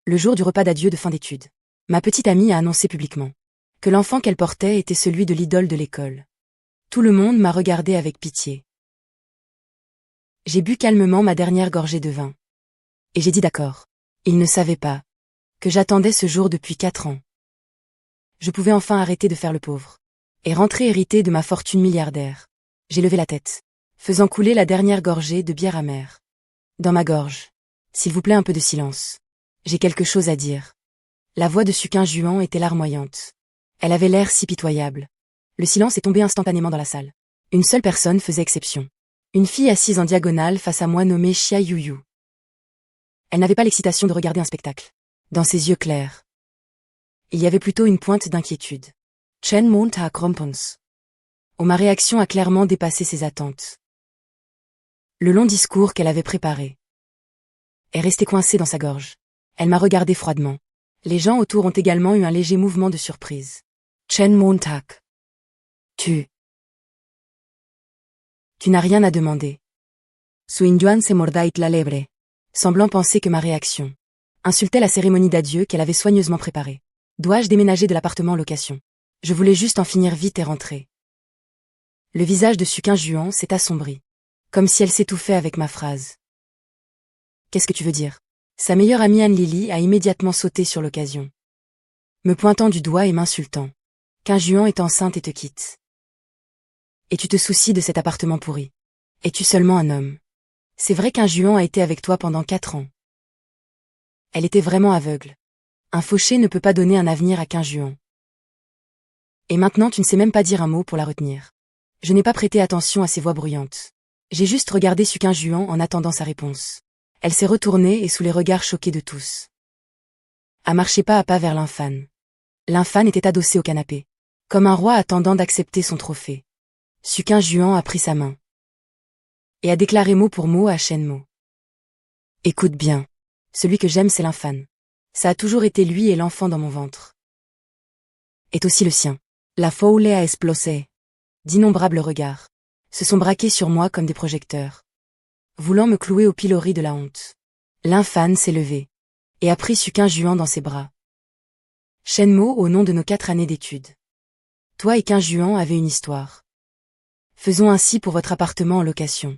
Le jour du repas d'adieu de fin d'études. Ma petite amie a annoncé publiquement que l'enfant qu'elle portait était celui de l'idole de l'école. Tout le monde m'a regardé avec pitié. J'ai bu calmement ma dernière gorgée de vin. Et j'ai dit d'accord. Il ne savait pas que j'attendais ce jour depuis 4 ans. Je pouvais enfin arrêter de faire le pauvre et rentrer hérité de ma fortune milliardaire. J'ai levé la tête, faisant couler la dernière gorgée de bière amère. Dans ma gorge. S'il vous plaît, un peu de silence. J'ai quelque chose à dire. La voix de Sukin Juan était larmoyante. Elle avait l'air si pitoyable. Le silence est tombé instantanément dans la salle. Une seule personne faisait exception. Une fille assise en diagonale face à moi nommée Xia Yuyu. Elle n'avait pas l'excitation de regarder un spectacle. Dans ses yeux clairs, il y avait plutôt une pointe d'inquiétude. Chen monte à Krompons. Oh, ma réaction a clairement dépassé ses attentes. Le long discours qu'elle avait préparé est resté coincé dans sa gorge. Elle m'a regardé froidement. Les gens autour ont également eu un léger mouvement de surprise. Chen Montak. Tu n'as rien à demander. Suinjuan se mordait la lèvre, semblant penser que ma réaction insultait la cérémonie d'adieu qu'elle avait soigneusement préparée. Dois-je déménager de l'appartement en location? Je voulais juste en finir vite et rentrer. Le visage de Sukin Juan s'est assombri, comme si elle s'étouffait avec ma phrase. Qu'est-ce que tu veux dire? Sa meilleure amie Anne Lily a immédiatement sauté sur l'occasion, me pointant du doigt et m'insultant. Qu'un Juan est enceinte et te quitte. Et tu te soucies de cet appartement pourri. Es-tu seulement un homme? C'est vrai qu'un Juan a été avec toi pendant 4 ans. Elle était vraiment aveugle. Un fauché ne peut pas donner un avenir à qu'un Juan. Et maintenant tu ne sais même pas dire un mot pour la retenir. Je n'ai pas prêté attention à ses voix bruyantes. J'ai juste regardé Sukin Juan en attendant sa réponse. Elle s'est retournée et sous les regards choqués de tous, a marché pas à pas vers l'infâne. L'infâne était adossé au canapé, comme un roi attendant d'accepter son trophée. Sukin Juan a pris sa main et a déclaré mot pour mot à Shenmo. Écoute bien. Celui que j'aime, c'est l'infâne. Ça a toujours été lui et l'enfant dans mon ventre. Est aussi le sien. La foule a explosé. D'innombrables regards se sont braqués sur moi comme des projecteurs, voulant me clouer au pilori de la honte. L'infâne s'est levé et a pris Sukin Juan dans ses bras. Shenmo, au nom de nos 4 années d'études. Toi et Qin Juan avez une histoire. Faisons ainsi pour votre appartement en location.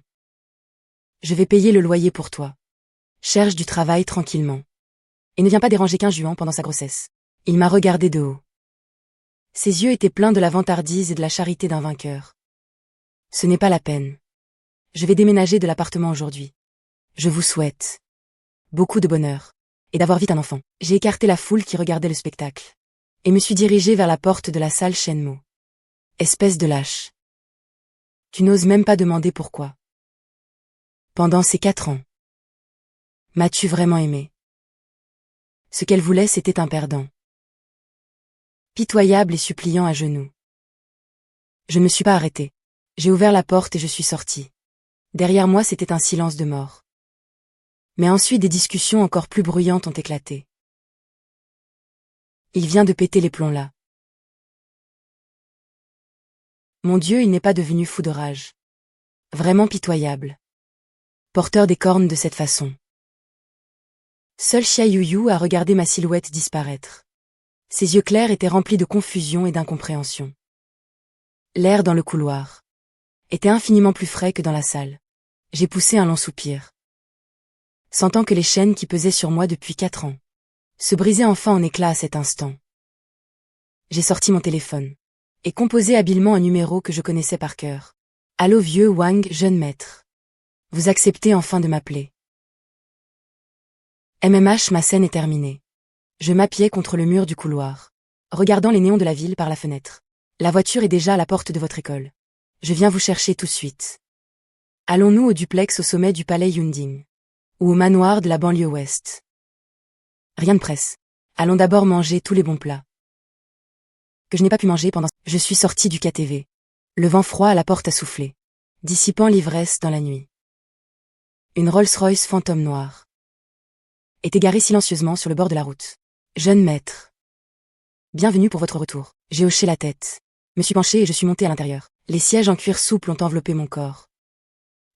Je vais payer le loyer pour toi. Cherche du travail tranquillement. Et ne viens pas déranger Qin Juan pendant sa grossesse. Il m'a regardé de haut. Ses yeux étaient pleins de la vantardise et de la charité d'un vainqueur. Ce n'est pas la peine. Je vais déménager de l'appartement aujourd'hui. Je vous souhaite beaucoup de bonheur et d'avoir vite un enfant. J'ai écarté la foule qui regardait le spectacle et me suis dirigé vers la porte de la salle Shenmo. Espèce de lâche. Tu n'oses même pas demander pourquoi. Pendant ces 4 ans, m'as-tu vraiment aimé? Ce qu'elle voulait, c'était un perdant. Pitoyable et suppliant à genoux. Je ne me suis pas arrêté. J'ai ouvert la porte et je suis sorti. Derrière moi, c'était un silence de mort. Mais ensuite, des discussions encore plus bruyantes ont éclaté. Il vient de péter les plombs là. Mon Dieu, il n'est pas devenu fou de rage. Vraiment pitoyable. Porteur des cornes de cette façon. Seul Xia Yuyu a regardé ma silhouette disparaître. Ses yeux clairs étaient remplis de confusion et d'incompréhension. L'air dans le couloir était infiniment plus frais que dans la salle. J'ai poussé un long soupir, sentant que les chaînes qui pesaient sur moi depuis 4 ans se brisaient enfin en éclats à cet instant. J'ai sorti mon téléphone et composé habilement un numéro que je connaissais par cœur. Allô vieux Wang, jeune maître. Vous acceptez enfin de m'appeler. MMH, ma scène est terminée. Je m'appuyais contre le mur du couloir, regardant les néons de la ville par la fenêtre. La voiture est déjà à la porte de votre école. Je viens vous chercher tout de suite. Allons-nous au duplex au sommet du palais Yunding, ou au manoir de la banlieue ouest? Rien de presse. Allons d'abord manger tous les bons plats que je n'ai pas pu manger pendant... Je suis sorti du KTV. Le vent froid à la porte a soufflé, dissipant l'ivresse dans la nuit. Une Rolls-Royce fantôme noire était garée silencieusement sur le bord de la route. Jeune maître. Bienvenue pour votre retour. J'ai hoché la tête, me suis penché et je suis monté à l'intérieur. Les sièges en cuir souple ont enveloppé mon corps.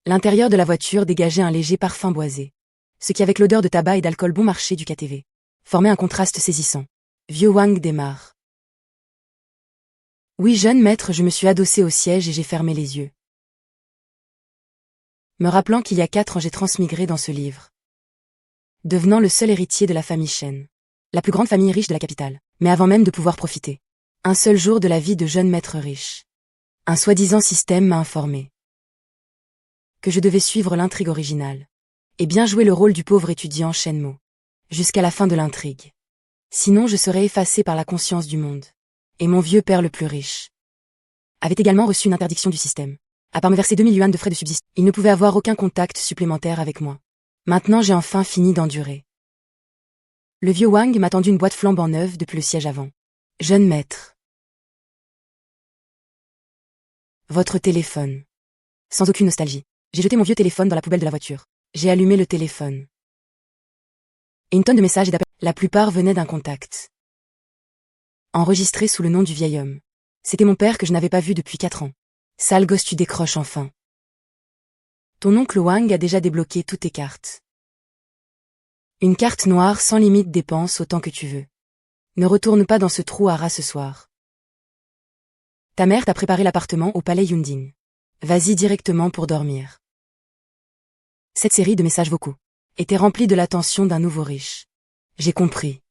L'intérieur de la voiture dégageait un léger parfum boisé, ce qui avec l'odeur de tabac et d'alcool bon marché du KTV. formaient un contraste saisissant. Vieux Wang démarre. Oui, jeune maître, je me suis adossé au siège et j'ai fermé les yeux. Me rappelant qu'il y a 4 ans j'ai transmigré dans ce livre. Devenant le seul héritier de la famille Shen. La plus grande famille riche de la capitale. Mais avant même de pouvoir profiter. Un seul jour de la vie de jeune maître riche. Un soi-disant système m'a informé que je devais suivre l'intrigue originale. Et bien jouer le rôle du pauvre étudiant Shenmo. Jusqu'à la fin de l'intrigue. Sinon je serais effacé par la conscience du monde. Et mon vieux père le plus riche avait également reçu une interdiction du système. À part me verser 2000 yuan de frais de subsistance, il ne pouvait avoir aucun contact supplémentaire avec moi. Maintenant j'ai enfin fini d'endurer. Le vieux Wang m'a tendu une boîte flambant neuve depuis le siège avant. Jeune maître. Votre téléphone. Sans aucune nostalgie. J'ai jeté mon vieux téléphone dans la poubelle de la voiture. J'ai allumé le téléphone. Et une tonne de messages et d'appels. La plupart venaient d'un contact. Enregistré sous le nom du vieil homme. C'était mon père que je n'avais pas vu depuis 4 ans. Sale gosse, tu décroches enfin. Ton oncle Wang a déjà débloqué toutes tes cartes. Une carte noire sans limite, dépense autant que tu veux. Ne retourne pas dans ce trou à rats ce soir. Ta mère t'a préparé l'appartement au palais Yundin. Vas-y directement pour dormir. Cette série de messages vocaux était remplie de l'attention d'un nouveau riche. J'ai compris.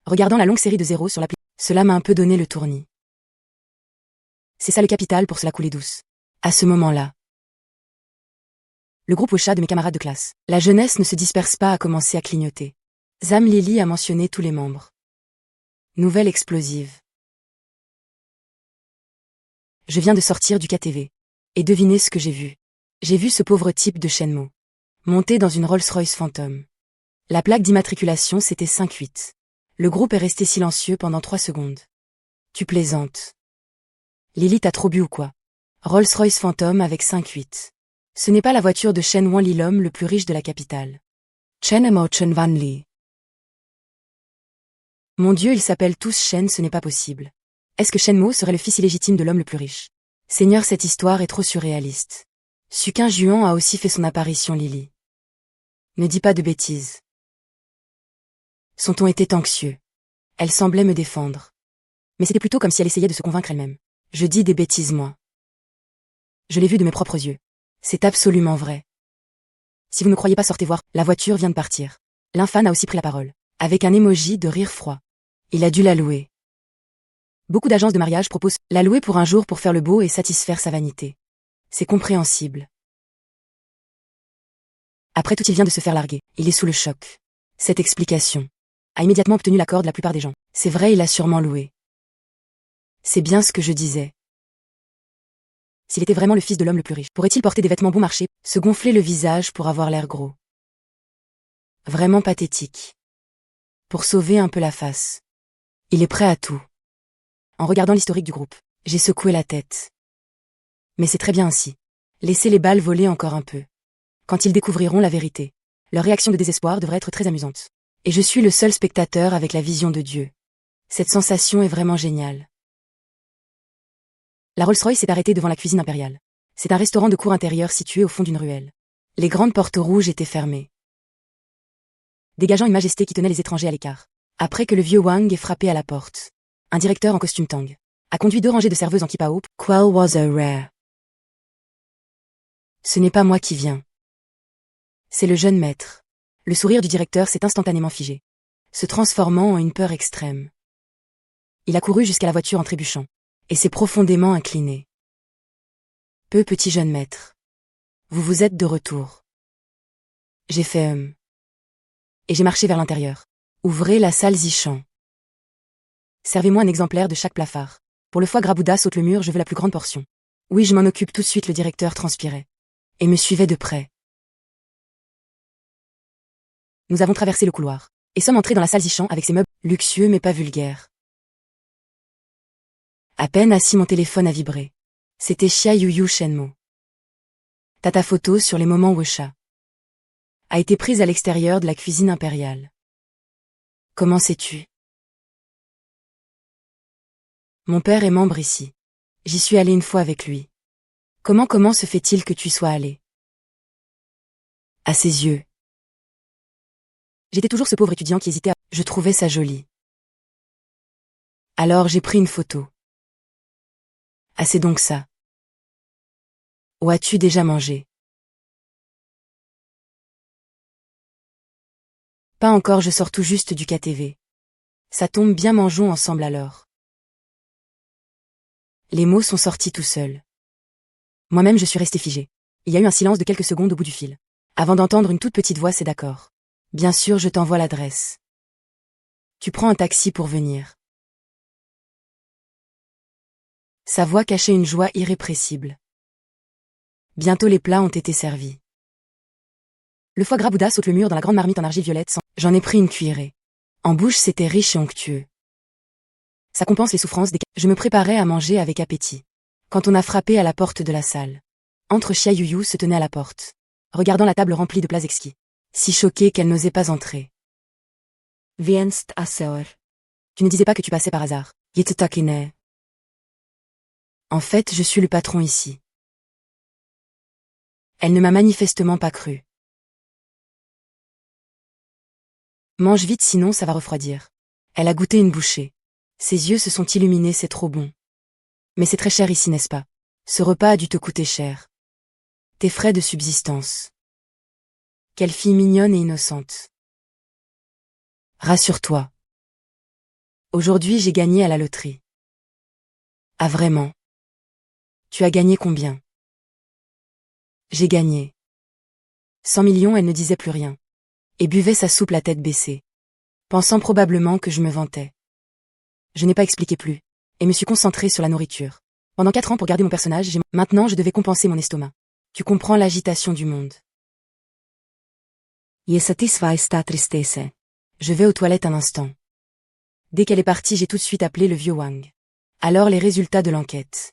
Regardant la longue série de zéros sur l'appli, cela m'a un peu donné le tournis. C'est ça le capital pour se la couler douce. À ce moment-là, le groupe au chat de mes camarades de classe. La jeunesse ne se disperse pas à commencer à clignoter. Zam Lily a mentionné tous les membres. Nouvelle explosive. Je viens de sortir du KTV. Et devinez ce que j'ai vu. J'ai vu ce pauvre type de Shenmo monter dans une Rolls-Royce Phantom. La plaque d'immatriculation c'était 5-8. Le groupe est resté silencieux pendant 3 secondes. Tu plaisantes. Lily, t'as trop bu ou quoi? Rolls-Royce Phantom avec 5-8. Ce n'est pas la voiture de Shen Wanli, l'homme le plus riche de la capitale. Chen Emo Chen Van Li. Mon Dieu, ils s'appellent tous Shen, ce n'est pas possible. Est-ce que Shenmo serait le fils illégitime de l'homme le plus riche? Seigneur, cette histoire est trop surréaliste. Suqin Juan a aussi fait son apparition, Lily. Ne dis pas de bêtises. Son ton était anxieux. Elle semblait me défendre. Mais c'était plutôt comme si elle essayait de se convaincre elle-même. Je dis des bêtises, moi. Je l'ai vu de mes propres yeux. C'est absolument vrai. Si vous ne croyez pas, sortez voir, la voiture vient de partir. L'infâme a aussi pris la parole. Avec un emoji de rire froid. Il a dû la louer. Beaucoup d'agences de mariage proposent la louer pour un jour pour faire le beau et satisfaire sa vanité. C'est compréhensible. Après tout, il vient de se faire larguer. Il est sous le choc. Cette explication a immédiatement obtenu l'accord de la plupart des gens. C'est vrai, il a sûrement loué. C'est bien ce que je disais. S'il était vraiment le fils de l'homme le plus riche, pourrait-il porter des vêtements bon marché, se gonfler le visage pour avoir l'air gros? Vraiment pathétique. Pour sauver un peu la face. Il est prêt à tout. En regardant l'historique du groupe, j'ai secoué la tête. Mais c'est très bien ainsi. Laissez les balles voler encore un peu. Quand ils découvriront la vérité, leur réaction de désespoir devrait être très amusante. Et je suis le seul spectateur avec la vision de Dieu. Cette sensation est vraiment géniale. La Rolls-Royce s'est arrêtée devant la cuisine impériale. C'est un restaurant de cour intérieure situé au fond d'une ruelle. Les grandes portes rouges étaient fermées, dégageant une majesté qui tenait les étrangers à l'écart. Après que le vieux Wang ait frappé à la porte, un directeur en costume tang a conduit 2 rangées de serveuses en kipao. Quell was a rare. Ce n'est pas moi qui viens. C'est le jeune maître. Le sourire du directeur s'est instantanément figé, se transformant en une peur extrême. Il a couru jusqu'à la voiture en trébuchant, et s'est profondément incliné. Petit jeune maître. Vous vous êtes de retour. J'ai fait et j'ai marché vers l'intérieur. Ouvrez la salle Zichan. Servez-moi un exemplaire de chaque plafard. Pour le foie gras Bouddha saute le mur, je veux la plus grande portion. Oui, je m'en occupe tout de suite, le directeur transpirait. Et me suivait de près. Nous avons traversé le couloir, et sommes entrés dans la salle Zichan avec ses meubles luxueux mais pas vulgaires. À peine assis, mon téléphone a vibré. C'était Xia Yuyu Shenmo. Ta photo sur les moments Wosha a été prise à l'extérieur de la cuisine impériale. Comment sais-tu? Mon père est membre ici. J'y suis allé une fois avec lui. Comment se fait-il que tu y sois allé? À ses yeux, J'étais toujours ce pauvre étudiant qui hésitait à... Je trouvais ça joli. Alors j'ai pris une photo. Ah, c'est donc ça. Où as-tu déjà mangé? Pas encore, je sors tout juste du KTV. Ça tombe bien, mangeons ensemble alors. Les mots sont sortis tout seuls. Moi-même je suis resté figé. Il y a eu un silence de quelques secondes au bout du fil. Avant d'entendre une toute petite voix, c'est d'accord. Bien sûr, je t'envoie l'adresse. Tu prends un taxi pour venir. Sa voix cachait une joie irrépressible. Bientôt les plats ont été servis. Le foie gras Bouddha saute le mur dans la grande marmite en argile violette sans... J'en ai pris une cuillerée. En bouche, c'était riche et onctueux. Ça compense les souffrances des... Je me préparais à manger avec appétit. Quand on a frappé à la porte de la salle. Entre Xia Yuyu se tenait à la porte, regardant la table remplie de plats exquis. Si choquée qu'elle n'osait pas entrer. Vienst asseoir. Tu ne disais pas que tu passais par hasard. Yetetakine. En fait, je suis le patron ici. Elle ne m'a manifestement pas cru. Mange vite sinon ça va refroidir. Elle a goûté une bouchée. Ses yeux se sont illuminés, c'est trop bon. Mais c'est très cher ici, n'est-ce pas? Ce repas a dû te coûter cher. Tes frais de subsistance. Quelle fille mignonne et innocente. Rassure-toi. Aujourd'hui j'ai gagné à la loterie. Ah vraiment? Tu as gagné combien? J'ai gagné 100 millions, elle ne disait plus rien. Et buvait sa soupe la tête baissée. Pensant probablement que je me vantais. Je n'ai pas expliqué plus. Et me suis concentrée sur la nourriture. Pendant 4 ans pour garder mon personnage, maintenant je devais compenser mon estomac. Tu comprends l'agitation du monde. Je vais aux toilettes un instant. Dès qu'elle est partie, j'ai tout de suite appelé le vieux Wang. Alors les résultats de l'enquête.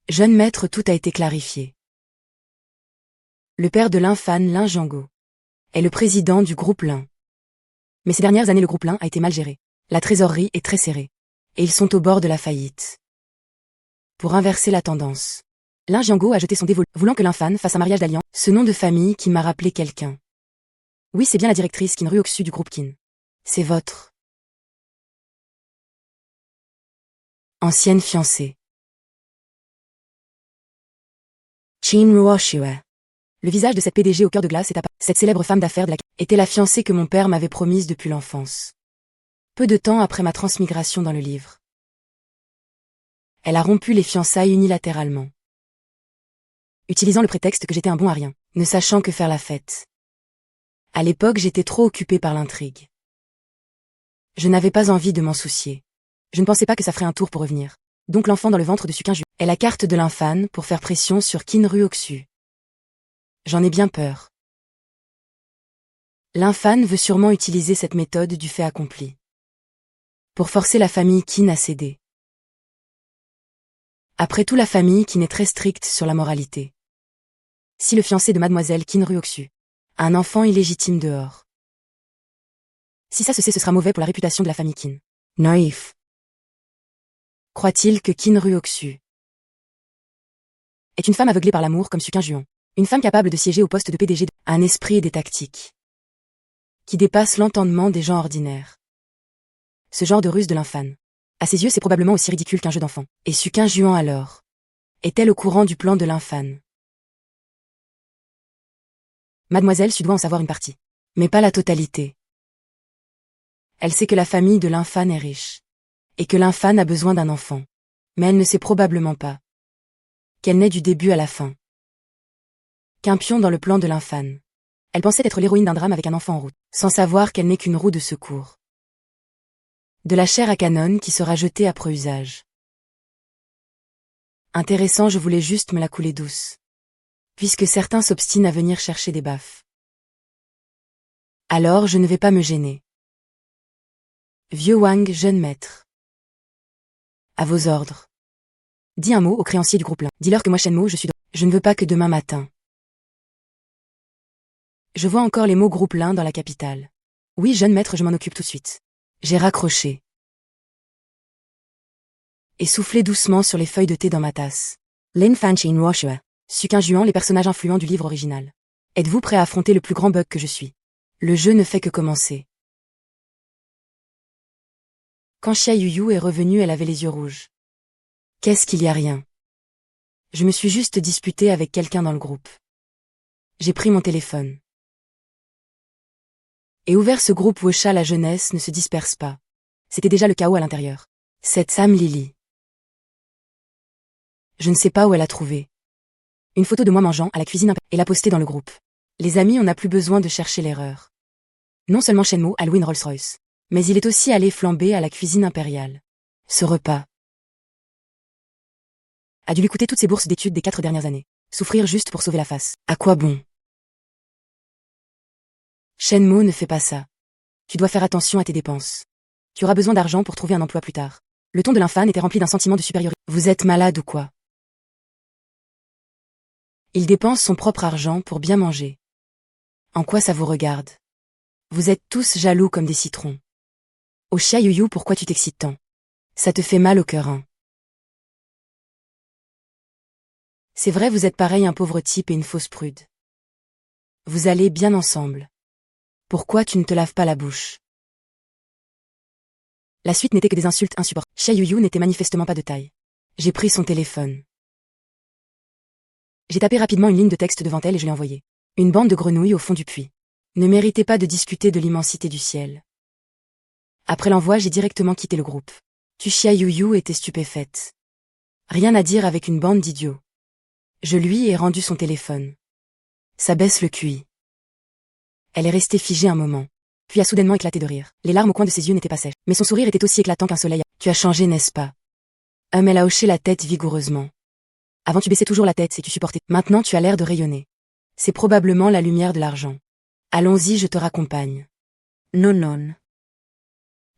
Jeune maître, tout a été clarifié. Le père de Lin Fan, Lin Jiango, est le président du groupe Lin. Mais ces dernières années, le groupe Lin a été mal géré. La trésorerie est très serrée. Et ils sont au bord de la faillite. Pour inverser la tendance, Lin Jiango a jeté son dévolu, voulant que Lin Fan fasse un mariage d'alliance. Ce nom de famille qui m'a rappelé quelqu'un. Oui, c'est bien la directrice Qin Ruoxu du groupe Qin. C'est votre ancienne fiancée. Qin Ruoxu. Le visage de cette PDG au cœur de glace est apparu. Cette célèbre femme d'affaires de la était la fiancée que mon père m'avait promise depuis l'enfance. Peu de temps après ma transmigration dans le livre. Elle a rompu les fiançailles unilatéralement. Utilisant le prétexte que j'étais un bon à rien, ne sachant que faire la fête. À l'époque, j'étais trop occupée par l'intrigue. Je n'avais pas envie de m'en soucier. Je ne pensais pas que ça ferait un tour pour revenir. Donc l'enfant dans le ventre de Suqin est la carte de l'infane pour faire pression sur Qin Ruoxu. J'en ai bien peur. L'infane veut sûrement utiliser cette méthode du fait accompli. Pour forcer la famille Qin à céder. Après tout, la famille Qin est très stricte sur la moralité. Si le fiancé de mademoiselle Qin Ruoxu a un enfant illégitime dehors. Si ça se sait, ce sera mauvais pour la réputation de la famille Qin. Naïf. Croit-il que Qin Ruoxu est une femme aveuglée par l'amour comme Suqin Juan, une femme capable de siéger au poste de PDG, a un esprit et des tactiques qui dépassent l'entendement des gens ordinaires. Ce genre de ruse de l'infane. À ses yeux, c'est probablement aussi ridicule qu'un jeu d'enfant. Et Suqin Juan alors est-elle au courant du plan de l'infane? Mademoiselle Su doit en savoir une partie, mais pas la totalité. Elle sait que la famille de l'infane est riche, et que l'infane a besoin d'un enfant. Mais elle ne sait probablement pas qu'elle naît du début à la fin. Qu'un pion dans le plan de l'infane. Elle pensait être l'héroïne d'un drame avec un enfant en route, sans savoir qu'elle n'est qu'une roue de secours. De la chair à canon qui sera jetée après usage. Intéressant, je voulais juste me la couler douce. Puisque certains s'obstinent à venir chercher des baffes. Alors je ne vais pas me gêner. Vieux Wang, jeune maître. À vos ordres. Dis un mot aux créanciers du groupe Lin. Dis-leur que moi Shenmo, je ne veux pas que demain matin. Je vois encore les mots groupe Lin dans la capitale. Oui, jeune maître, je m'en occupe tout de suite. J'ai raccroché. Et soufflé doucement sur les feuilles de thé dans ma tasse. Lin Fan Qin Ruoxu. Suqin Juan, les personnages influents du livre original. Êtes-vous prêt à affronter le plus grand bug que je suis? Le jeu ne fait que commencer. Quand Xia Yuyu est revenue, elle avait les yeux rouges. Qu'est-ce qu'il y a? Rien. Je me suis juste disputée avec quelqu'un dans le groupe. J'ai pris mon téléphone. Et ouvert ce groupe où la jeunesse ne se disperse pas. C'était déjà le chaos à l'intérieur. Cette Sam Lily. Je ne sais pas où elle a trouvé. Une photo de moi mangeant à la cuisine et l'a postée dans le groupe. Les amis, on n'a plus besoin de chercher l'erreur. Non seulement Shenmue a loué une Rolls-Royce, mais il est aussi allé flamber à la cuisine impériale. Ce repas a dû lui coûter toutes ses bourses d'études des 4 dernières années. Souffrir juste pour sauver la face. À quoi bon? Shenmue ne fait pas ça. Tu dois faire attention à tes dépenses. Tu auras besoin d'argent pour trouver un emploi plus tard. Le ton de l'infâme était rempli d'un sentiment de supériorité. Vous êtes malade ou quoi? Il dépense son propre argent pour bien manger. En quoi ça vous regarde? Vous êtes tous jaloux comme des citrons. Oh Xia Yuyu, pourquoi tu t'excites tant? Ça te fait mal au cœur, hein? C'est vrai, vous êtes pareil, un pauvre type et une fausse prude. Vous allez bien ensemble. Pourquoi tu ne te laves pas la bouche? La suite n'était que des insultes insupportables. Xia Yuyu n'était manifestement pas de taille. J'ai pris son téléphone. J'ai tapé rapidement une ligne de texte devant elle et je l'ai envoyée. Une bande de grenouilles au fond du puits. Ne méritez pas de discuter de l'immensité du ciel. Après l'envoi, j'ai directement quitté le groupe. Xia Yuyu était stupéfaite. Rien à dire avec une bande d'idiots. Je lui ai rendu son téléphone. Ça baisse le QI. Elle est restée figée un moment, puis a soudainement éclaté de rire. Les larmes au coin de ses yeux n'étaient pas sèches, mais son sourire était aussi éclatant qu'un soleil. Tu as changé, n'est-ce pas? Elle a hoché la tête vigoureusement. Avant tu baissais toujours la tête et tu supportais. Maintenant tu as l'air de rayonner. C'est probablement la lumière de l'argent. Allons-y, je te raccompagne. Non.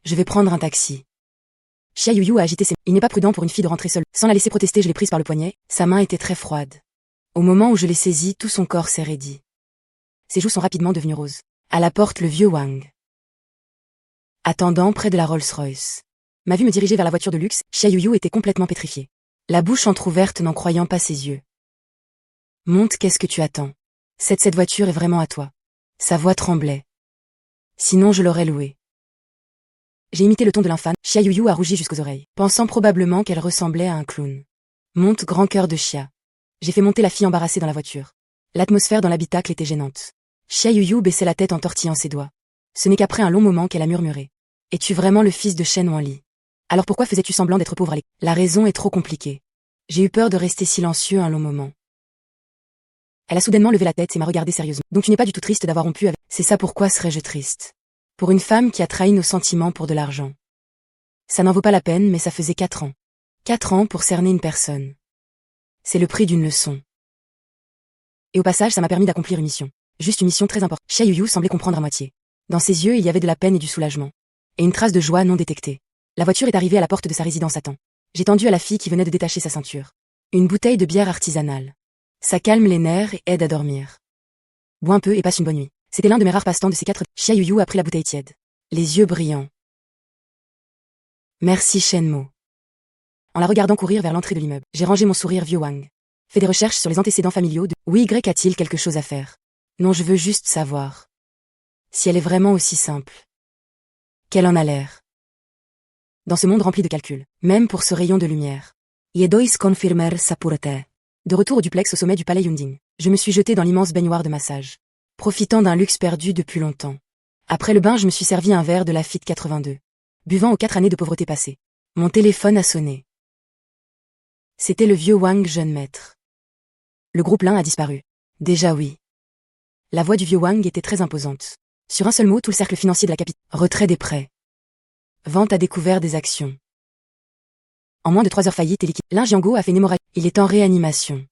Je vais prendre un taxi. Xia Yuyu a agité ses mains. Il n'est pas prudent pour une fille de rentrer seule. Sans la laisser protester, je l'ai prise par le poignet. Sa main était très froide. Au moment où je l'ai saisie, tout son corps s'est raidi. Ses joues sont rapidement devenues roses. À la porte, le vieux Wang. Attendant près de la Rolls-Royce. M'a vu me diriger vers la voiture de luxe. Xia Yuyu était complètement pétrifiée. La bouche entr'ouverte, n'en croyant pas ses yeux. Monte, qu'est-ce que tu attends? Cette voiture est vraiment à toi. Sa voix tremblait. Sinon je l'aurais louée. J'ai imité le ton de l'infâme. Xia Yuyu a rougi jusqu'aux oreilles, pensant probablement qu'elle ressemblait à un clown. Monte, grand cœur de Xia. J'ai fait monter la fille embarrassée dans la voiture. L'atmosphère dans l'habitacle était gênante. Xia Yuyu baissait la tête en tortillant ses doigts. Ce n'est qu'après un long moment qu'elle a murmuré. Es-tu vraiment le fils de Shen Wanli? Alors pourquoi faisais-tu semblant d'être pauvre à l'école? La raison est trop compliquée. J'ai eu peur de rester silencieux un long moment. Elle a soudainement levé la tête et m'a regardé sérieusement. Donc tu n'es pas du tout triste d'avoir rompu avec... C'est ça, pourquoi serais-je triste? Pour une femme qui a trahi nos sentiments pour de l'argent. Ça n'en vaut pas la peine, mais ça faisait 4 ans. 4 ans pour cerner une personne. C'est le prix d'une leçon. Et au passage, ça m'a permis d'accomplir une mission. Juste une mission très importante. Xia Yuyu semblait comprendre à moitié. Dans ses yeux, il y avait de la peine et du soulagement. Et une trace de joie non détectée. La voiture est arrivée à la porte de sa résidence à temps. J'ai tendu à la fille qui venait de détacher sa ceinture. Une bouteille de bière artisanale. Ça calme les nerfs et aide à dormir. Bois un peu et passe une bonne nuit. C'était l'un de mes rares passe-temps de ces 4. Xia Yuyu a pris la bouteille tiède. Les yeux brillants. Merci Shenmue. En la regardant courir vers l'entrée de l'immeuble, j'ai rangé mon sourire vieux Wang. Fait des recherches sur les antécédents familiaux de... Oui, Y a-t-il quelque chose à faire? Non, je veux juste savoir. Si elle est vraiment aussi simple. Qu'elle en a l'air. Dans ce monde rempli de calculs, même pour ce rayon de lumière. Yedois confirmer sa pureté. De retour au duplex au sommet du palais Yunding, je me suis jeté dans l'immense baignoire de massage. Profitant d'un luxe perdu depuis longtemps. Après le bain, je me suis servi un verre de Lafite 82. Buvant aux 4 années de pauvreté passées. Mon téléphone a sonné. C'était le vieux Wang, jeune maître. Le groupe Lin a disparu. Déjà oui. La voix du vieux Wang était très imposante. Sur un seul mot, tout le cercle financier de la capitale. Retrait des prêts. Vente à découvert des actions. En moins de 3 heures faillite et liquide. Lin Jiango a fait une hémorragie. Il est en réanimation.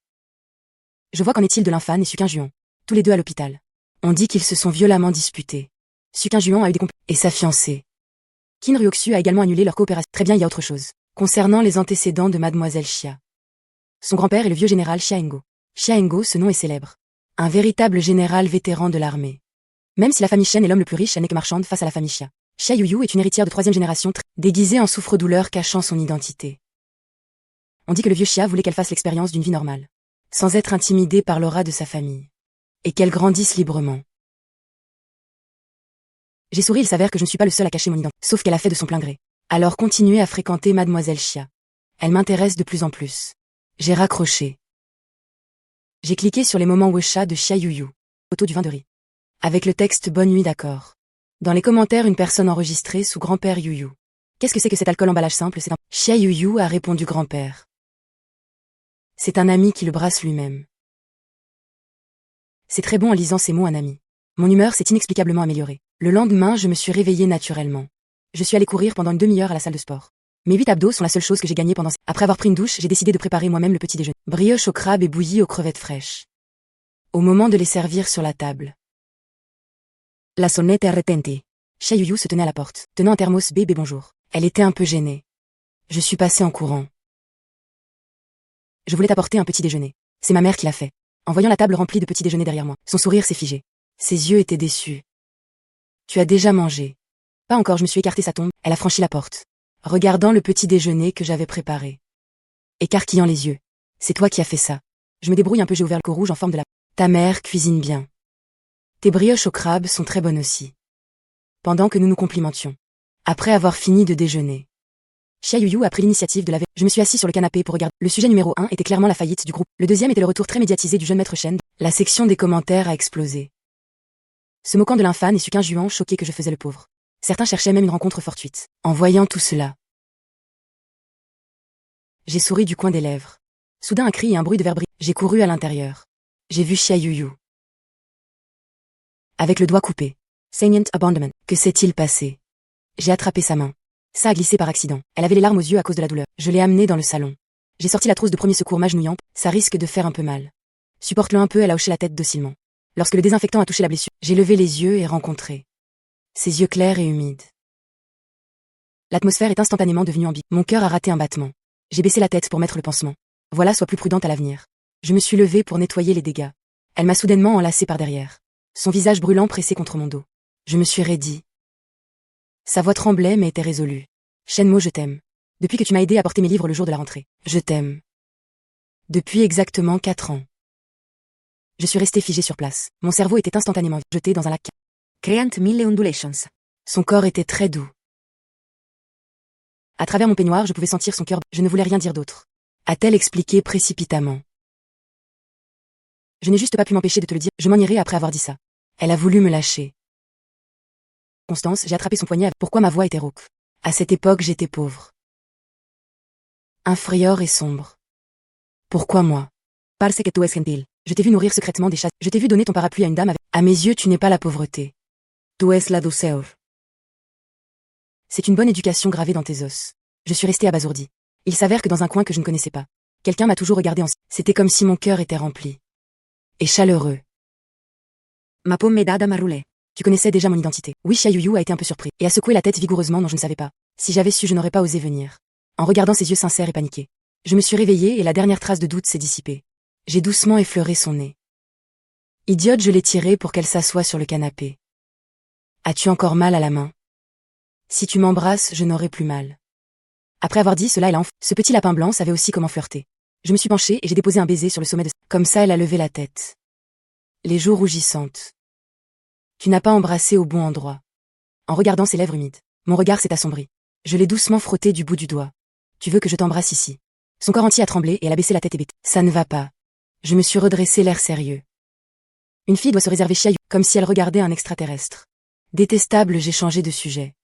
Je vois qu'en est-il de l'infâme et Suqin Juan. Tous les deux à l'hôpital. On dit qu'ils se sont violemment disputés. Suqin Juan a eu des et sa fiancée. Qin Ryoxu a également annulé leur coopération. Très bien, il y a autre chose. Concernant les antécédents de Mademoiselle Xia. Son grand-père est le vieux général Xia Engo. Xia Engo, ce nom est célèbre. Un véritable général vétéran de l'armée. Même si la famille Shen est l'homme le plus riche, elle n'est que marchande face à la famille Xia. Xia Yuyu est une héritière de 3e génération, déguisée en souffre-douleur cachant son identité. On dit que le vieux Xia voulait qu'elle fasse l'expérience d'une vie normale. Sans être intimidée par l'aura de sa famille. et qu'elles grandissent librement. J'ai souri, il s'avère que je ne suis pas le seul à cacher mon identité, sauf qu'elle a fait de son plein gré. Alors continuez à fréquenter Mademoiselle Chia. Elle m'intéresse de plus en plus. J'ai raccroché. J'ai cliqué sur les moments Wesha de Chia Yuyu. Photo du vin de riz. Avec le texte Bonne nuit d'accord. Dans les commentaires, une personne enregistrée sous grand-père Yuyu. Qu'est-ce que c'est que cet alcool emballage simple? C'est un... Chia Yuyu a répondu grand-père. C'est un ami qui le brasse lui-même. C'est très bon en lisant ces mots un ami. Mon humeur s'est inexplicablement améliorée. Le lendemain, je me suis réveillée naturellement. Je suis allée courir pendant une demi-heure à la salle de sport. Mes 8 abdos sont la seule chose que j'ai gagnée pendant... Après avoir pris une douche, j'ai décidé de préparer moi-même le petit déjeuner. Brioche au crabe et bouillie aux crevettes fraîches. Au moment de les servir sur la table. La sonnette est retentée. Chia Yuyu se tenait à la porte, tenant un thermos bébé bonjour. Elle était un peu gênée. Je suis passée en courant. Je voulais t'apporter un petit déjeuner. C'est ma mère qui l'a fait. En voyant la table remplie de petits déjeuners derrière moi, son sourire s'est figé. Ses yeux étaient déçus. Tu as déjà mangé? Pas encore, je me suis écartée, ça tombe. Elle a franchi la porte, regardant le petit déjeuner que j'avais préparé. Écarquillant les yeux. C'est toi qui as fait ça. Je me débrouille un peu, j'ai ouvert le pot rouge en forme de la... Ta mère cuisine bien. Tes brioches au crabe sont très bonnes aussi. Pendant que nous nous complimentions. Après avoir fini de déjeuner. Chia Yuyu a pris l'initiative de laver. Je me suis assis sur le canapé pour regarder. Le sujet numéro 1 était clairement la faillite du groupe. Le deuxième était le retour très médiatisé du jeune maître Shen. La section des commentaires a explosé. Se moquant de l'infâme et su qu'un juan choqué que je faisais le pauvre. Certains cherchaient même une rencontre fortuite. En voyant tout cela. J'ai souri du coin des lèvres. Soudain un cri et un bruit de verre brisé. J'ai couru à l'intérieur. J'ai vu Chia Yuyu. Avec le doigt coupé. Saignant abandonment. Que s'est-il passé? J'ai attrapé sa main. Ça a glissé par accident. Elle avait les larmes aux yeux à cause de la douleur. Je l'ai amenée dans le salon. J'ai sorti la trousse de premier secours m'agenouillant. Ça risque de faire un peu mal. Supporte-le un peu, elle a hoché la tête docilement. Lorsque le désinfectant a touché la blessure, j'ai levé les yeux et rencontré ses yeux clairs et humides. L'atmosphère est instantanément devenue ambiguë. Mon cœur a raté un battement. J'ai baissé la tête pour mettre le pansement. Voilà, sois plus prudente à l'avenir. Je me suis levée pour nettoyer les dégâts. Elle m'a soudainement enlacée par derrière. Son visage brûlant pressé contre mon dos. Je me suis raidie. Sa voix tremblait mais était résolue. Shenmo, je t'aime. Depuis que tu m'as aidé à porter mes livres le jour de la rentrée. Je t'aime. Depuis exactement 4 ans. Je suis restée figée sur place. Mon cerveau était instantanément jeté dans un lac. Creant mille undulations. Son corps était très doux. À travers mon peignoir, je pouvais sentir son cœur. Je ne voulais rien dire d'autre. A-t-elle expliqué précipitamment. Je n'ai juste pas pu m'empêcher de te le dire. Je m'en irai après avoir dit ça. Elle a voulu me lâcher. Constance, j'ai attrapé son poignet. Pourquoi ma voix était rauque? À cette époque, j'étais pauvre. Inférieur et sombre. Pourquoi moi? Parce que tu es gentil. Je t'ai vu nourrir secrètement des chats. Je t'ai vu donner ton parapluie à une dame avec... À mes yeux, tu n'es pas la pauvreté. Tu es la douceur. C'est une bonne éducation gravée dans tes os. Je suis restée abasourdie. Il s'avère que dans un coin que je ne connaissais pas, quelqu'un m'a toujours regardé en... C'était comme si mon cœur était rempli. Et chaleureux. Ma paume m'aida à m'arrouler. Tu connaissais déjà mon identité. Oui, Chia Yuyu a été un peu surpris, et a secoué la tête vigoureusement. Non, je ne savais pas. Si j'avais su, je n'aurais pas osé venir. En regardant ses yeux sincères et paniqués. Je me suis réveillée et la dernière trace de doute s'est dissipée. J'ai doucement effleuré son nez. Idiote, je l'ai tirée pour qu'elle s'assoie sur le canapé. As-tu encore mal à la main? Si tu m'embrasses, je n'aurai plus mal. Après avoir dit cela, ce petit lapin blanc savait aussi comment flirter. Je me suis penchée et j'ai déposé un baiser sur le sommet de... Comme ça, elle a levé la tête. Les joues rougissantes. Tu n'as pas embrassé au bon endroit. En regardant ses lèvres humides, mon regard s'est assombri. Je l'ai doucement frotté du bout du doigt. Tu veux que je t'embrasse ici? Son corps entier a tremblé et elle a baissé la tête hébétée. Ça ne va pas. Je me suis redressé, l'air sérieux. Une fille doit se réserver Chia Yuyu, comme si elle regardait un extraterrestre. Détestable, j'ai changé de sujet.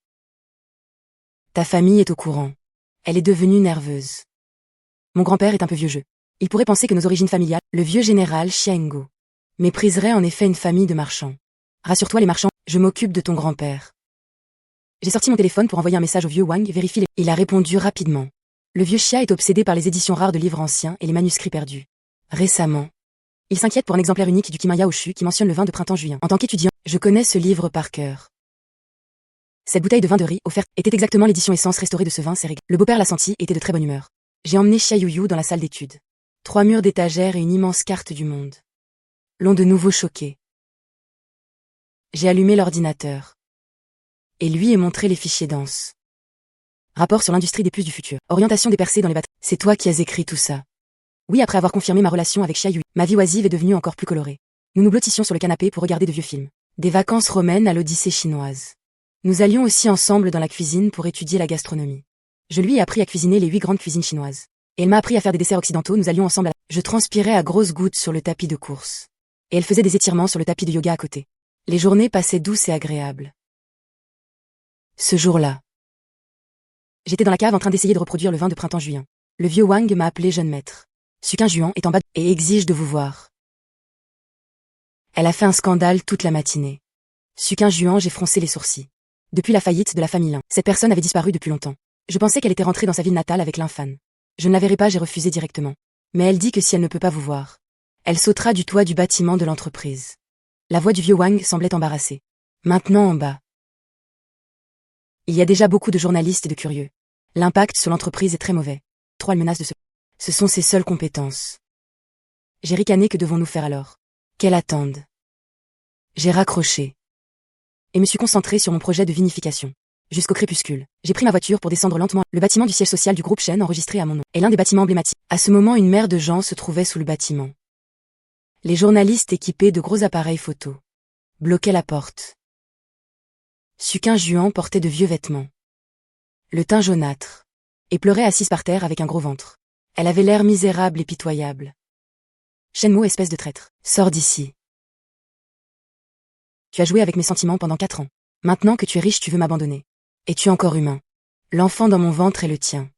Ta famille est au courant. Elle est devenue nerveuse. Mon grand-père est un peu vieux jeu. Il pourrait penser que nos origines familiales, le vieux général Xiango, mépriserait en effet une famille de marchands. Rassure-toi les marchands, je m'occupe de ton grand-père. J'ai sorti mon téléphone pour envoyer un message au vieux Wang, vérifie les... Il a répondu rapidement. Le vieux Chia est obsédé par les éditions rares de livres anciens et les manuscrits perdus. Récemment. Il s'inquiète pour un exemplaire unique du Kimaya Oshu qui mentionne le vin de printemps-juin. En tant qu'étudiant, je connais ce livre par cœur. Cette bouteille de vin de riz offerte était exactement l'édition essence restaurée de ce vin, c'est réglé. Le beau-père l'a senti et était de très bonne humeur. J'ai emmené Chia Yuyu dans la salle d'études. 3 murs d'étagères et une immense carte du monde. L'ont de nouveau choqué. J'ai allumé l'ordinateur. Et lui ai montré les fichiers denses. Rapport sur l'industrie des puces du futur. Orientation des percées dans les batteries. C'est toi qui as écrit tout ça. Oui, après avoir confirmé ma relation avec Chia Yuyu, ma vie oisive est devenue encore plus colorée. Nous nous blottissions sur le canapé pour regarder de vieux films. Des vacances romaines à l'Odyssée chinoise. Nous allions aussi ensemble dans la cuisine pour étudier la gastronomie. Je lui ai appris à cuisiner les 8 grandes cuisines chinoises. Et elle m'a appris à faire des desserts occidentaux, nous allions ensemble Je transpirais à grosses gouttes sur le tapis de course. Et elle faisait des étirements sur le tapis de yoga à côté. Les journées passaient douces et agréables. Ce jour-là, j'étais dans la cave en train d'essayer de reproduire le vin de printemps juillet. Le vieux Wang m'a appelé jeune maître. Suqin Juan est en bas et exige de vous voir. Elle a fait un scandale toute la matinée. Suqin Juan, j'ai froncé les sourcils. Depuis la faillite de la famille Lin, cette personne avait disparu depuis longtemps. Je pensais qu'elle était rentrée dans sa ville natale avec Lin Fan. Je ne la verrai pas, j'ai refusé directement. Mais elle dit que si elle ne peut pas vous voir, elle sautera du toit du bâtiment de l'entreprise. La voix du vieux Wang semblait embarrassée. Maintenant en bas. Il y a déjà beaucoup de journalistes et de curieux. L'impact sur l'entreprise est très mauvais. Trop elle menace de se... Ce sont ses seules compétences. J'ai ricané, que devons-nous faire alors? Qu'elle attende. J'ai raccroché. Et me suis concentré sur mon projet de vinification. Jusqu'au crépuscule, j'ai pris ma voiture pour descendre lentement. Le bâtiment du siège social du groupe Shen enregistré à mon nom est l'un des bâtiments emblématiques. À ce moment, une mer de gens se trouvait sous le bâtiment. Les journalistes équipés de gros appareils photo bloquaient la porte. Suqin Juan portait de vieux vêtements, le teint jaunâtre, et pleurait assise par terre avec un gros ventre. Elle avait l'air misérable et pitoyable. Shenmo, espèce de traître, sors d'ici. Tu as joué avec mes sentiments pendant 4 ans. Maintenant que tu es riche, tu veux m'abandonner. Es-tu encore humain? L'enfant dans mon ventre est le tien.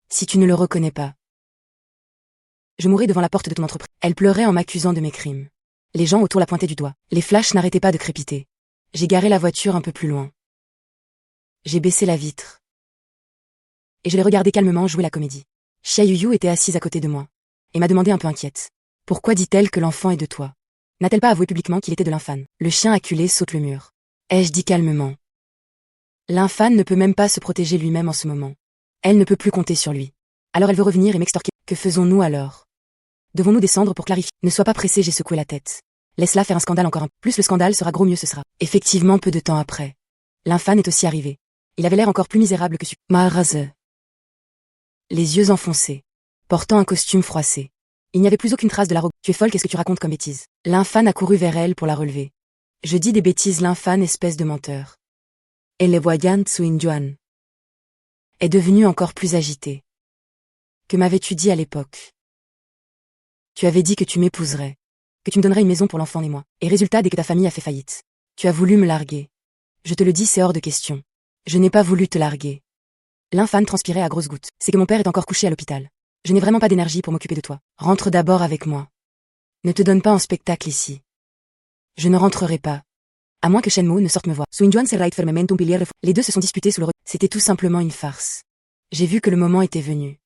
Si tu ne le reconnais pas. Je mourrai devant la porte de ton entreprise. Elle pleurait en m'accusant de mes crimes. Les gens autour la pointaient du doigt. Les flashs n'arrêtaient pas de crépiter. J'ai garé la voiture un peu plus loin. J'ai baissé la vitre. Et je l'ai regardé calmement jouer la comédie. Xia Yuyu était assise à côté de moi. Et m'a demandé un peu inquiète. Pourquoi dit-elle que l'enfant est de toi? N'a-t-elle pas avoué publiquement qu'il était de l'infane? Le chien acculé saute le mur. Ai-je dit calmement. L'infane ne peut même pas se protéger lui-même en ce moment. Elle ne peut plus compter sur lui. Alors elle veut revenir et m'extorquer. Que faisons-nous alors? Devons-nous descendre pour clarifier? Ne sois pas pressé, j'ai secoué la tête. Laisse-la faire un scandale encore un peu. Plus le scandale sera gros, mieux ce sera. Effectivement, peu de temps après. L'infane est aussi arrivé. Il avait l'air encore plus misérable que Maharaze. Les yeux enfoncés. Portant un costume froissé. Il n'y avait plus aucune trace de l'arrogance. Tu es folle, qu'est-ce que tu racontes comme bêtise? L'infane a couru vers elle pour la relever. Je dis des bêtises, l'infane, espèce de menteur. Et les voyant Suinjuan est devenue encore plus agitée. Que m'avais-tu dit à l'époque? Tu avais dit que tu m'épouserais, que tu me donnerais une maison pour l'enfant et moi. Et résultat, dès que ta famille a fait faillite, tu as voulu me larguer. Je te le dis, c'est hors de question. Je n'ai pas voulu te larguer. L'infane transpirait à grosses gouttes. C'est que mon père est encore couché à l'hôpital. Je n'ai vraiment pas d'énergie pour m'occuper de toi. Rentre d'abord avec moi. Ne te donne pas en spectacle ici. Je ne rentrerai pas. À moins que Shenmo ne sorte me voir. Suinjuan se right fermement un pilier. Les deux se sont disputés sous le C'était tout simplement une farce. J'ai vu que le moment était venu.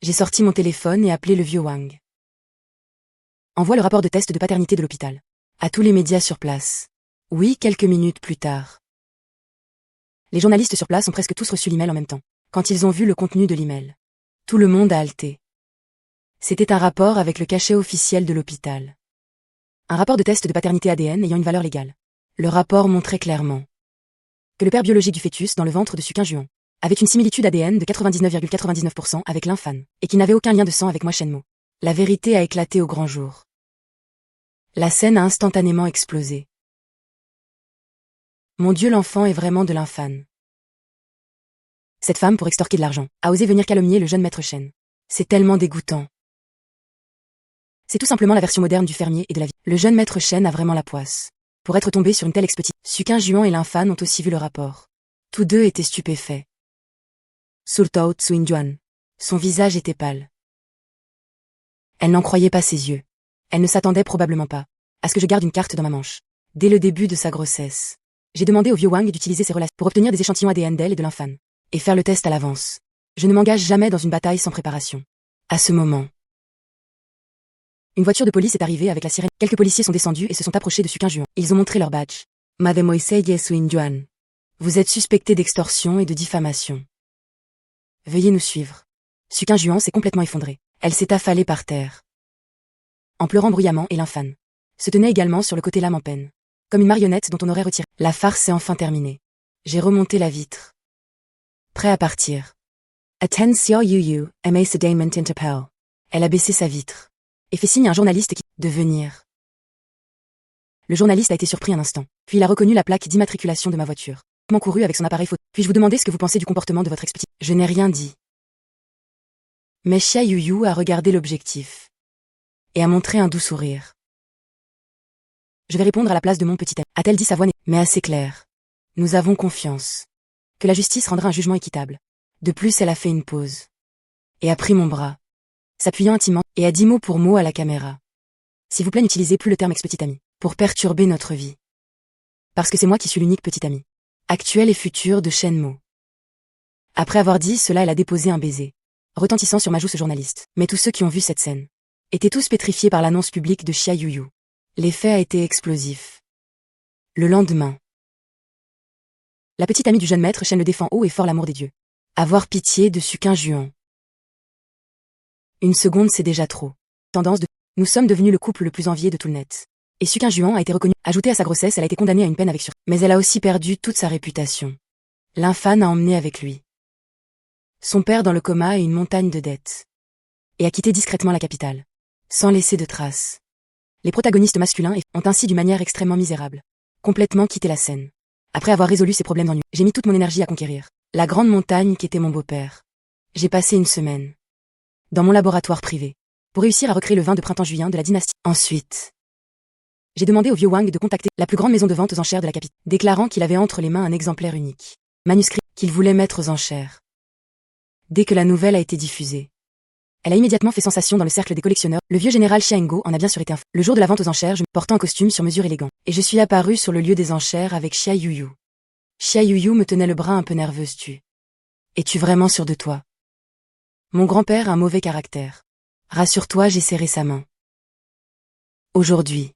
J'ai sorti mon téléphone et appelé le vieux Wang. Envoie le rapport de test de paternité de l'hôpital. À tous les médias sur place. Oui, quelques minutes plus tard. Les journalistes sur place ont presque tous reçu l'email en même temps. Quand ils ont vu le contenu de l'email, tout le monde a halté. C'était un rapport avec le cachet officiel de l'hôpital. Un rapport de test de paternité ADN ayant une valeur légale. Le rapport montrait clairement que le père biologique du fœtus dans le ventre de Suqin Juan avait une similitude ADN de 99,99% avec l'infane, et qui n'avait aucun lien de sang avec moi Shenmo. La vérité a éclaté au grand jour. La scène a instantanément explosé. Mon Dieu, l'enfant est vraiment de l'infane. Cette femme, pour extorquer de l'argent, a osé venir calomnier le jeune maître Shen. C'est tellement dégoûtant. C'est tout simplement la version moderne du fermier et de la vie. Le jeune maître Shen a vraiment la poisse. Pour être tombé sur une telle expédition, Suqin Juan et l'infane ont aussi vu le rapport. Tous deux étaient stupéfaits. Sultao Suinjuan. Son visage était pâle. Elle n'en croyait pas ses yeux. Elle ne s'attendait probablement pas à ce que je garde une carte dans ma manche. Dès le début de sa grossesse, j'ai demandé au vieux Wang d'utiliser ses relations pour obtenir des échantillons ADN d'elle et de l'infane. Et faire le test à l'avance. Je ne m'engage jamais dans une bataille sans préparation. À ce moment, une voiture de police est arrivée avec la sirène. Quelques policiers sont descendus et se sont approchés de Suqin Juan. Ils ont montré leur badge. Mademoiselle Suinjuan. Vous êtes suspecté d'extorsion et de diffamation. Veuillez nous suivre. Suqin Juan s'est complètement effondrée. Elle s'est affalée par terre, en pleurant bruyamment, et l'infane se tenait également sur le côté, l'âme en peine, comme une marionnette dont on aurait retiré. La farce est enfin terminée. J'ai remonté la vitre. Prêt à partir. Attention Yuyu, Emma Sedament Interpel. Elle a baissé sa vitre et fait signe à un journaliste de venir. Le journaliste a été surpris un instant. Puis il a reconnu la plaque d'immatriculation de ma voiture. Il m'a couru avec son appareil photo. Puis-je vous demander ce que vous pensez du comportement de votre ex-petit? Je n'ai rien dit. Mais Xia Yuyu a regardé l'objectif. Et a montré un doux sourire. Je vais répondre à la place de mon petit ami, a-t-elle dit sa voix mais assez claire. Nous avons confiance. Que la justice rendra un jugement équitable. De plus, elle a fait une pause. Et a pris mon bras. S'appuyant intimement, et a dit mot pour mot à la caméra. S'il vous plaît, n'utilisez plus le terme ex-petit ami, pour perturber notre vie. Parce que c'est moi qui suis l'unique petit ami. Actuel et futur de Shenmo. Après avoir dit cela, elle a déposé un baiser. Retentissant sur ma joue ce journaliste. Mais tous ceux qui ont vu cette scène étaient tous pétrifiés par l'annonce publique de Xia Yuyu. L'effet a été explosif. Le lendemain. La petite amie du jeune maître Shen le défend haut et fort l'amour des dieux. Avoir pitié de Suqin Juan. Une seconde, c'est déjà trop. Tendance de... Nous sommes devenus le couple le plus envié de tout le net. Et Suqin Juan a été reconnu. Ajoutée à sa grossesse, elle a été condamnée à une peine avec sûreté. Mais elle a aussi perdu toute sa réputation. L'infâme a emmené avec lui son père dans le coma et une montagne de dettes. Et a quitté discrètement la capitale. Sans laisser de traces. Les protagonistes masculins ont ainsi d'une manière extrêmement misérable complètement quitté la scène. Après avoir résolu ses problèmes d'ennui, j'ai mis toute mon énergie à conquérir la grande montagne qu'était mon beau-père. J'ai passé une semaine dans mon laboratoire privé pour réussir à recréer le vin de printemps-juillet de la dynastie. Ensuite, j'ai demandé au vieux Wang de contacter la plus grande maison de vente aux enchères de la capitale, déclarant qu'il avait entre les mains un exemplaire unique, manuscrit, qu'il voulait mettre aux enchères. Dès que la nouvelle a été diffusée, elle a immédiatement fait sensation dans le cercle des collectionneurs. Le vieux général Xiaengo en a bien sûr été le jour de la vente aux enchères, je me portant un costume sur mesure élégant, et je suis apparu sur le lieu des enchères avec Xia Yuyu. Xia Yuyu me tenait le bras un peu nerveuse. Es-tu vraiment sûr de toi? Mon grand-père a un mauvais caractère. Rassure-toi, j'ai serré sa main. Aujourd'hui.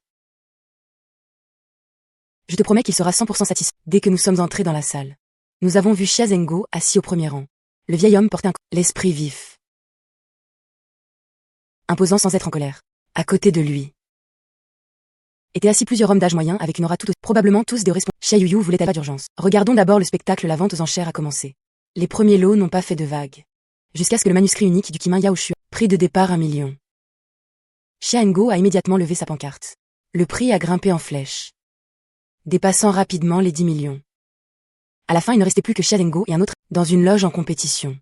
Je te promets qu'il sera 100% satisfait. Dès que nous sommes entrés dans la salle, nous avons vu Xia Zhengo assis au premier rang. Le vieil homme portait l'esprit vif. Imposant sans être en colère. À côté de lui étaient assis plusieurs hommes d'âge moyen avec une aura toute, probablement tous des responsables. Xia Yuyu voulait pas d'urgence. Regardons d'abord le spectacle, la vente aux enchères a commencé. Les premiers lots n'ont pas fait de vagues. Jusqu'à ce que le manuscrit unique du Qiming Yaoshu, prix de départ 1 million. Xiaengo a immédiatement levé sa pancarte. Le prix a grimpé en flèche, dépassant rapidement les 10 millions. À la fin, il ne restait plus que Xiaengo et un autre, dans une loge en compétition.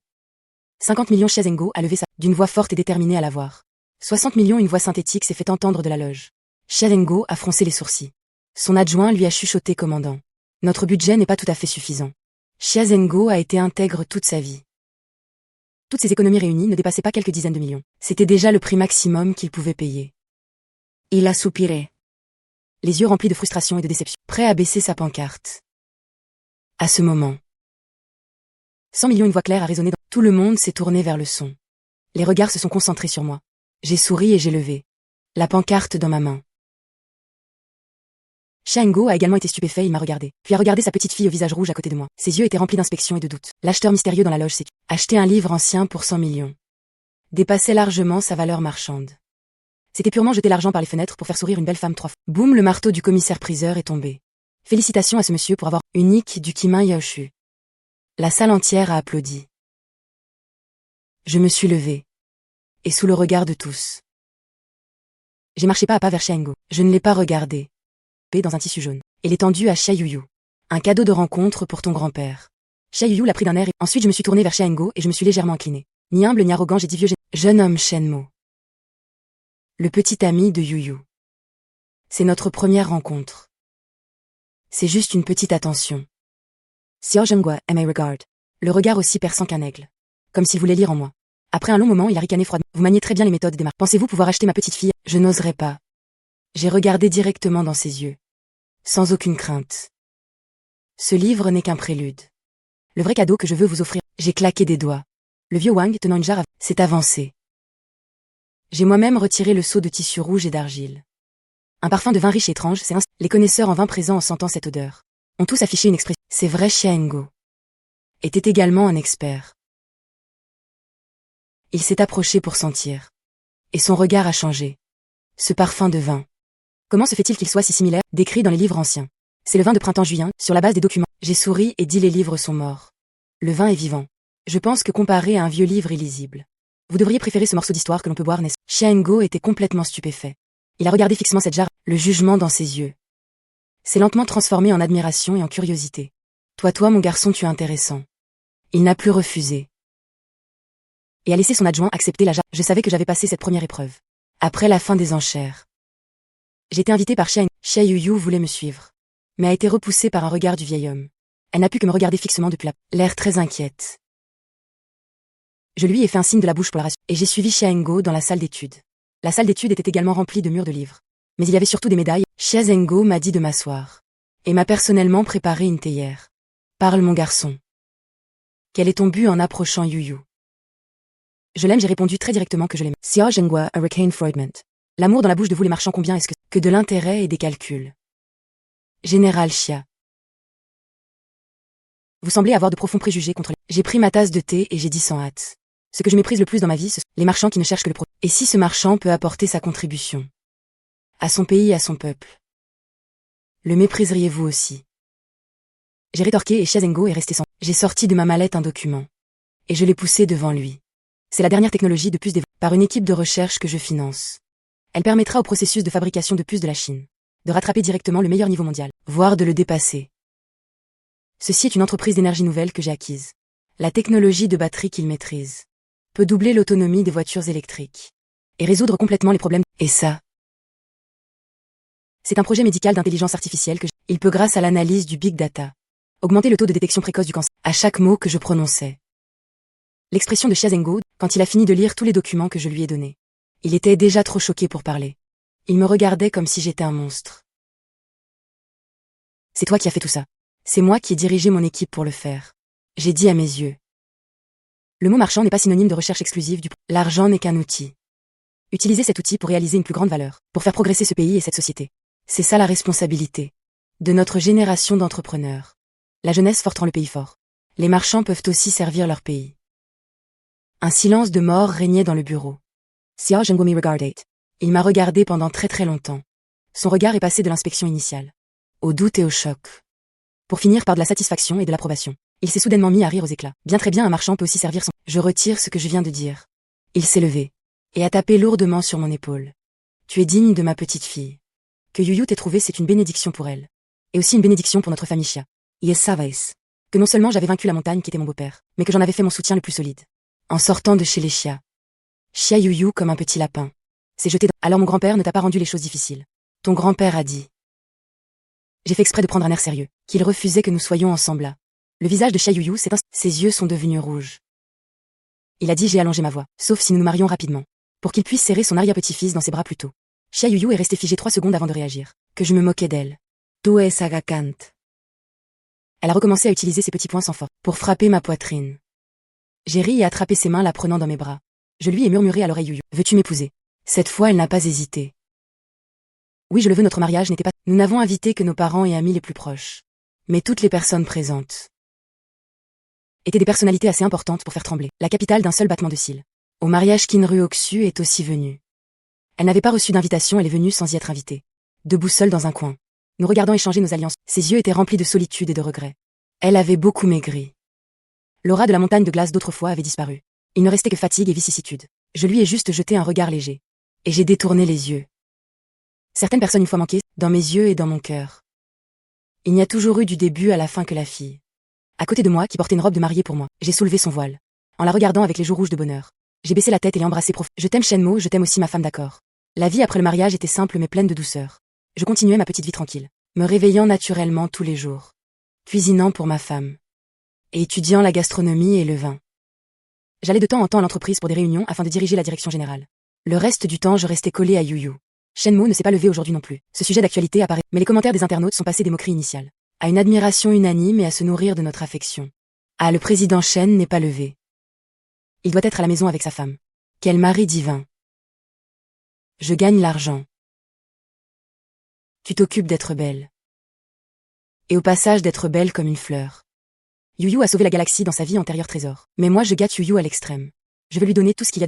50 millions. Xiaengo a levé sa, d'une voix forte et déterminée à la voir. 60 millions. Une voix synthétique s'est fait entendre de la loge. Xiaengo a froncé les sourcils. Son adjoint lui a chuchoté, commandant. Notre budget n'est pas tout à fait suffisant. Xiaengo a été intègre toute sa vie. Toutes ses économies réunies ne dépassaient pas quelques dizaines de millions. C'était déjà le prix maximum qu'il pouvait payer. Il a soupiré, les yeux remplis de frustration et de déception, prêt à baisser sa pancarte. À ce moment, 100 millions. Une voix claire a résonné dans... Tout le monde s'est tourné vers le son. Les regards se sont concentrés sur moi. J'ai souri et j'ai levé la pancarte dans ma main. Xiaengo a également été stupéfait, il m'a regardé, puis a regardé sa petite fille au visage rouge à côté de moi. Ses yeux étaient remplis d'inspection et de doute. L'acheteur mystérieux dans la loge s'est acheté un livre ancien pour 100 millions. Dépassait largement sa valeur marchande. C'était purement jeter l'argent par les fenêtres pour faire sourire une belle femme 3 fois. Boum, le marteau du commissaire-priseur est tombé. Félicitations à ce monsieur pour avoir unique du Qiming Yaoshu. La salle entière a applaudi. Je me suis levé. Et sous le regard de tous, j'ai marché pas à pas vers Xiaengo. Je ne l'ai pas regardé. Dans un tissu jaune. Et l'étendue à Xia Yuyu. Un cadeau de rencontre pour ton grand-père. Xia Yuyu l'a pris d'un air et ensuite je me suis tourné vers Xiaengo et je me suis légèrement incliné. Ni humble ni arrogant, j'ai dit vieux jeune homme Shenmo. Le petit ami de Yuyu. C'est notre première rencontre. C'est juste une petite attention. Xiao Zhenghua aimait regard. Le regard aussi perçant qu'un aigle. Comme s'il voulait lire en moi. Après un long moment, il a ricané froidement. Vous maniez très bien les méthodes des marques. Pensez-vous pouvoir acheter ma petite fille? Je n'oserais pas. J'ai regardé directement dans ses yeux. Sans aucune crainte. Ce livre n'est qu'un prélude. Le vrai cadeau que je veux vous offrir. J'ai claqué des doigts. Le vieux Wang, tenant une jarre, s'est avancé. J'ai moi-même retiré le seau de tissu rouge et d'argile. Un parfum de vin riche et étrange s'est installé. Les connaisseurs en vin présents en sentant cette odeur ont tous affiché une expression. C'est vrai, Xiaengo était également un expert. Il s'est approché pour sentir. Et son regard a changé. Ce parfum de vin. Comment se fait-il qu'il soit si similaire, décrit dans les livres anciens? C'est le vin de printemps-juillet, sur la base des documents. J'ai souri et dit les livres sont morts. Le vin est vivant. Je pense que comparé à un vieux livre illisible, vous devriez préférer ce morceau d'histoire que l'on peut boire, n'est-ce? Xiaengo était complètement stupéfait. Il a regardé fixement cette jarre, le jugement dans ses yeux. s'est lentement transformé en admiration et en curiosité. Toi, mon garçon, tu es intéressant. Il n'a plus refusé. Et a laissé son adjoint accepter la Je savais que j'avais passé cette première épreuve. Après la fin des enchères. J'étais invité par Xia. Xia Yuyu voulait me suivre. Mais a été repoussée par un regard du vieil homme. Elle n'a pu que me regarder fixement depuis l'air très inquiète. Je lui ai fait un signe de la bouche pour la rassurer, et j'ai suivi Xia Zhengo dans la salle d'études. La salle d'études était également remplie de murs de livres. Mais il y avait surtout des médailles. Xia Zhengo m'a dit de m'asseoir. Et m'a personnellement préparé une théière. Parle mon garçon. Quel est ton but en approchant Yuyu? Je l'aime, j'ai répondu très directement que je l'aime. Xia Zhengo, Hurricane Freudment. L'amour dans la bouche de vous les marchands, combien est-ce que de l'intérêt et des calculs? Général Xia. Vous semblez avoir de profonds préjugés contre les... J'ai pris ma tasse de thé et j'ai dit sans hâte. Ce que je méprise le plus dans ma vie, ce sont les marchands qui ne cherchent que le profit. Et si ce marchand peut apporter sa contribution à son pays et à son peuple, le mépriseriez-vous aussi? J'ai rétorqué et Xia Zhengo est resté sans... J'ai sorti de ma mallette un document. Et je l'ai poussé devant lui. C'est la dernière technologie de puces développée par une équipe de recherche que je finance. Elle permettra au processus de fabrication de puces de la Chine de rattraper directement le meilleur niveau mondial, voire de le dépasser. Ceci est une entreprise d'énergie nouvelle que j'ai acquise. La technologie de batterie qu'il maîtrise peut doubler l'autonomie des voitures électriques et résoudre complètement les problèmes. Et ça, c'est un projet médical d'intelligence artificielle il peut, grâce à l'analyse du big data, augmenter le taux de détection précoce du cancer. À chaque mot que je prononçais. L'expression de Xia Zhengo, quand il a fini de lire tous les documents que je lui ai donnés. Il était déjà trop choqué pour parler. Il me regardait comme si j'étais un monstre. C'est toi qui as fait tout ça. C'est moi qui ai dirigé mon équipe pour le faire. J'ai dit à mes yeux. Le mot marchand n'est pas synonyme de recherche exclusive du... L'argent n'est qu'un outil. Utilisez cet outil pour réaliser une plus grande valeur, pour faire progresser ce pays et cette société. C'est ça la responsabilité de notre génération d'entrepreneurs. La jeunesse forte rend le pays fort. Les marchands peuvent aussi servir leur pays. Un silence de mort régnait dans le bureau. Xia Zhengo me regarded. Il m'a regardé pendant très longtemps. Son regard est passé de l'inspection initiale au doute et au choc, pour finir par de la satisfaction et de l'approbation. Il s'est soudainement mis à rire aux éclats. Bien, très bien, un marchand peut aussi servir son... Je retire ce que je viens de dire. Il s'est levé et a tapé lourdement sur mon épaule. Tu es digne de ma petite fille. Que Yuyu t'ait trouvé, c'est une bénédiction pour elle. Et aussi une bénédiction pour notre famille Xia. Yes, savais. Que non seulement j'avais vaincu la montagne qui était mon beau-père, mais que j'en avais fait mon soutien le plus solide. En sortant de chez les Xia. Xia Yuyu, comme un petit lapin, s'est jeté dans... Alors mon grand-père ne t'a pas rendu les choses difficiles. Ton grand-père a dit. J'ai fait exprès de prendre un air sérieux, qu'il refusait que nous soyons ensemble là. Le visage de Xia Yuyu s'est ses yeux sont devenus rouges. Il a dit, j'ai allongé ma voix, sauf si nous nous marions rapidement, pour qu'il puisse serrer son arrière-petit-fils dans ses bras plus tôt. Xia Yuyu est resté figé 3 secondes avant de réagir, que je me moquais d'elle. Tu es sagakant. Elle a recommencé à utiliser ses petits poings sans force, pour frapper ma poitrine. J'ai ri et attrapé ses mains la prenant dans mes bras. Je lui ai murmuré à l'oreille Yuyu, veux-tu m'épouser? Cette fois elle n'a pas hésité. Oui, je le veux, notre mariage n'était pas... Nous n'avons invité que nos parents et amis les plus proches. Mais toutes les personnes présentes étaient des personnalités assez importantes pour faire trembler la capitale d'un seul battement de cils. Au mariage, Kinru Oksu est aussi venue. Elle n'avait pas reçu d'invitation, elle est venue sans y être invitée. Debout seule dans un coin, nous regardant échanger nos alliances, ses yeux étaient remplis de solitude et de regret. Elle avait beaucoup maigri. L'aura de la montagne de glace d'autrefois avait disparu. Il ne restait que fatigue et vicissitude. Je lui ai juste jeté un regard léger. Et j'ai détourné les yeux. Certaines personnes une fois manquées, dans mes yeux et dans mon cœur. Il n'y a toujours eu du début à la fin que la fille. À côté de moi, qui portait une robe de mariée pour moi, j'ai soulevé son voile. En la regardant avec les joues rouges de bonheur. J'ai baissé la tête et l'ai embrassée profondément. Je t'aime Shenmo, je t'aime aussi ma femme, d'accord. La vie après le mariage était simple mais pleine de douceur. Je continuais ma petite vie tranquille, me réveillant naturellement tous les jours. Cuisinant pour ma femme. Et étudiant la gastronomie et le vin. J'allais de temps en temps à l'entreprise pour des réunions afin de diriger la direction générale. Le reste du temps je restais collé à Yuyu. Shenmo ne s'est pas levé aujourd'hui non plus. Ce sujet d'actualité apparaît, mais les commentaires des internautes sont passés des moqueries initiales à une admiration unanime et à se nourrir de notre affection. Ah, le président Shen n'est pas levé. Il doit être à la maison avec sa femme. Quel mari divin. Je gagne l'argent. Tu t'occupes d'être belle. Et au passage d'être belle comme une fleur. Yuyu a sauvé la galaxie dans sa vie antérieure trésor. Mais moi je gâte Yuyu à l'extrême. Je veux lui donner tout ce qu'il y a de...